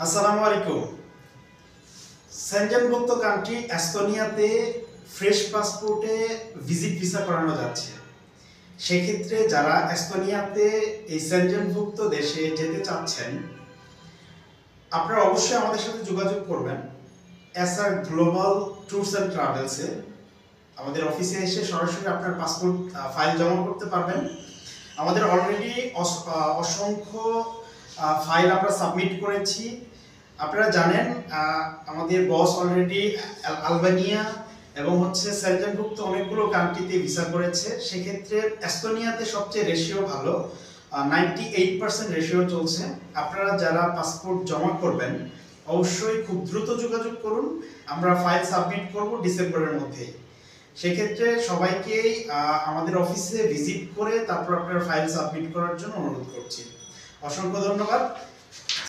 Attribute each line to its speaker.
Speaker 1: আসসালামু আলাইকুম। সেনজেনভুক্ত country এস্তোনিয়াতে fresh পাসপোর্টে ভিজিট ভিসা করানো যাচ্ছে। সেক্ষেত্রে যারা এস্তোনিয়াতে এই সেনজেনভুক্ত দেশে যেতে চাচ্ছেন, আপনারা অবশ্যই আমাদের সাথে যোগাযোগ করবেন এসআর গ্লোবাল ট্যুরস অ্যান্ড ট্রাভেলসে। আমাদের অফিসে এসে সরাসরি আপনার পাসপোর্ট ফাইল জমা করতে পারবেন। আমাদের অলরেডি অসংখ্য ফাইল আমরা সাবমিট করেছি। আপনারা জানেন আমাদের বস অলরেডি আলবেনিয়া এবং সেনজেনভুক্ত অনেকগুলো কান্ট্রিতে ভিসা করেছে। সেক্ষেত্রে এস্তোনিয়াতে সবচেয়ে রেশিও ভালো, 98% রেশিও চলছে। আপনারা যারা পাসপোর্ট জমা করবেন অবশ্যই খুব দ্রুত যোগাযোগ করুন। আমরা ফাইল সাবমিট করব ডিসেম্বরের মধ্যেই। সেক্ষেত্রে সবাইকেই আমাদের অফিসে ভিজিট করে তারপর আপনার ফাইল সাবমিট করার জন্য অনুরোধ করছি। অসংখ্য ধন্যবাদ।